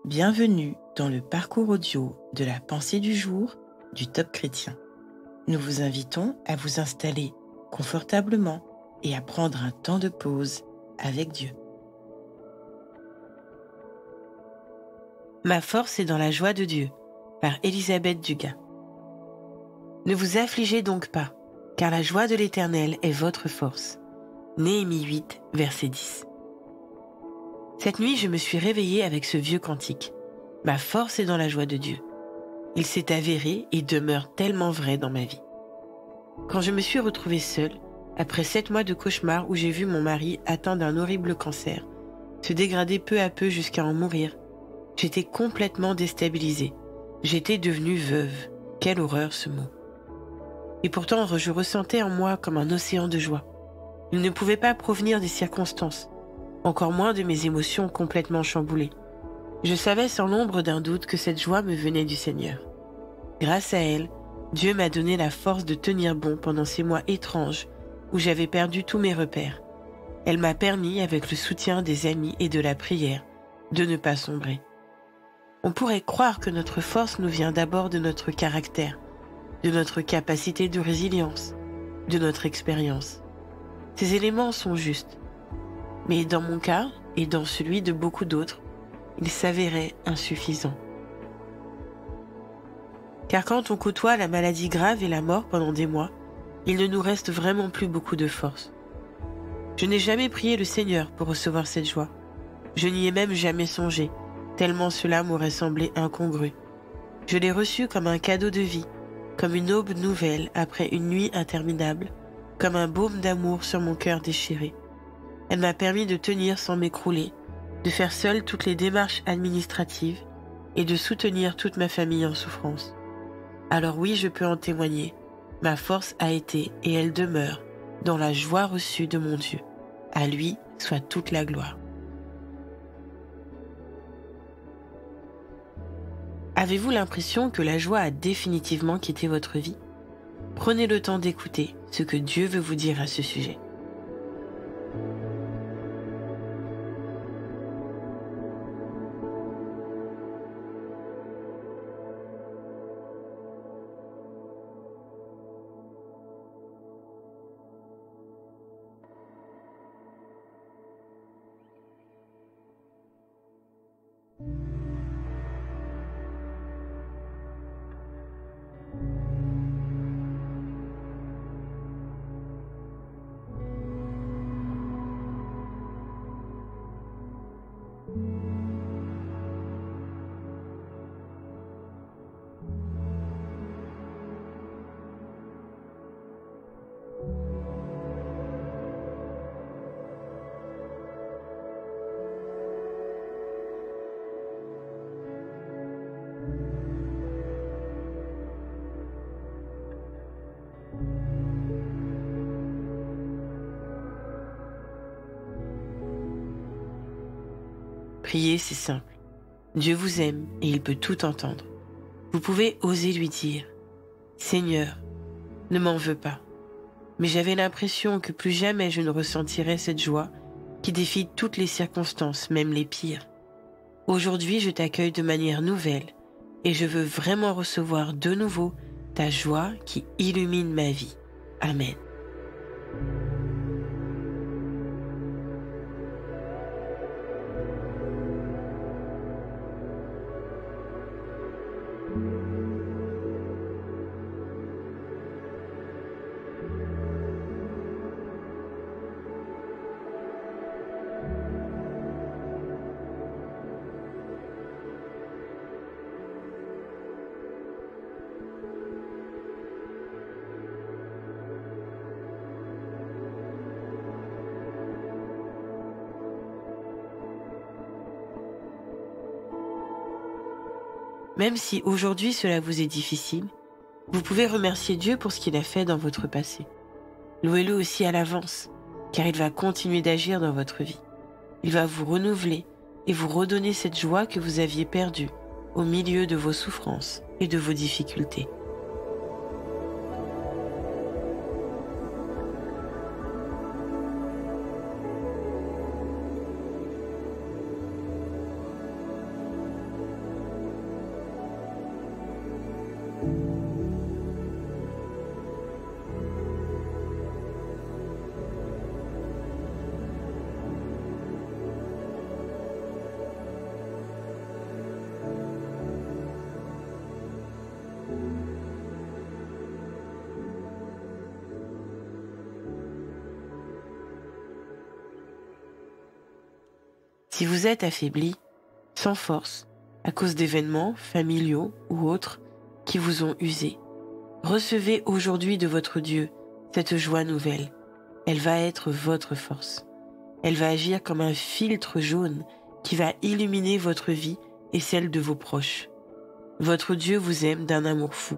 Bienvenue dans le parcours audio de la pensée du jour du Top Chrétien. Nous vous invitons à vous installer confortablement et à prendre un temps de pause avec Dieu. Ma force est dans la joie de Dieu, par Élisabeth Dugas. Ne vous affligez donc pas, car la joie de l'Éternel est votre force. Néhémie 8, verset 10. Cette nuit, je me suis réveillée avec ce vieux cantique. Ma force est dans la joie de Dieu. Il s'est avéré et demeure tellement vrai dans ma vie. Quand je me suis retrouvée seule, après 7 mois de cauchemar où j'ai vu mon mari atteint d'un horrible cancer, se dégrader peu à peu jusqu'à en mourir, j'étais complètement déstabilisée. J'étais devenue veuve. Quelle horreur ce mot. Et pourtant, je ressentais en moi comme un océan de joie. Il ne pouvait pas provenir des circonstances, encore moins de mes émotions complètement chamboulées. Je savais sans l'ombre d'un doute que cette joie me venait du Seigneur. Grâce à elle, Dieu m'a donné la force de tenir bon pendant ces mois étranges où j'avais perdu tous mes repères. Elle m'a permis, avec le soutien des amis et de la prière, de ne pas sombrer. On pourrait croire que notre force nous vient d'abord de notre caractère, de notre capacité de résilience, de notre expérience. Ces éléments sont justes. Mais dans mon cas, et dans celui de beaucoup d'autres, ils s'avéraient insuffisants. Car quand on côtoie la maladie grave et la mort pendant des mois, il ne nous reste vraiment plus beaucoup de force. Je n'ai jamais prié le Seigneur pour recevoir cette joie. Je n'y ai même jamais songé, tellement cela m'aurait semblé incongru. Je l'ai reçue comme un cadeau de vie, comme une aube nouvelle après une nuit interminable, comme un baume d'amour sur mon cœur déchiré. Elle m'a permis de tenir sans m'écrouler, de faire seule toutes les démarches administratives et de soutenir toute ma famille en souffrance. Alors oui, je peux en témoigner. Ma force a été et elle demeure dans la joie reçue de mon Dieu. À lui soit toute la gloire. Avez-vous l'impression que la joie a définitivement quitté votre vie? Prenez le temps d'écouter ce que Dieu veut vous dire à ce sujet. Prier, c'est simple. Dieu vous aime et il peut tout entendre. Vous pouvez oser lui dire « Seigneur, ne m'en veux pas ». Mais j'avais l'impression que plus jamais je ne ressentirais cette joie qui défie toutes les circonstances, même les pires. Aujourd'hui, je t'accueille de manière nouvelle et je veux vraiment recevoir de nouveau ta joie qui illumine ma vie. Amen. Même si aujourd'hui cela vous est difficile, vous pouvez remercier Dieu pour ce qu'il a fait dans votre passé. Louez-le aussi à l'avance, car il va continuer d'agir dans votre vie. Il va vous renouveler et vous redonner cette joie que vous aviez perdue au milieu de vos souffrances et de vos difficultés. Si vous êtes affaibli, sans force, à cause d'événements familiaux ou autres qui vous ont usé, recevez aujourd'hui de votre Dieu cette joie nouvelle. Elle va être votre force. Elle va agir comme un filtre jaune qui va illuminer votre vie et celle de vos proches. Votre Dieu vous aime d'un amour fou.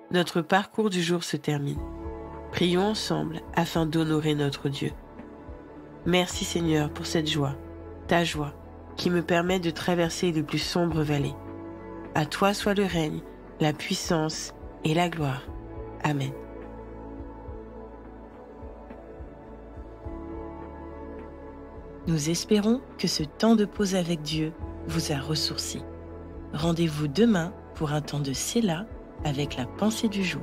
Notre parcours du jour se termine. Prions ensemble afin d'honorer notre Dieu. Merci Seigneur pour cette joie, ta joie, qui me permet de traverser les plus sombres vallées. À toi soit le règne, la puissance et la gloire. Amen. Nous espérons que ce temps de pause avec Dieu vous a ressourci. Rendez-vous demain pour un temps de Séla avec la pensée du jour.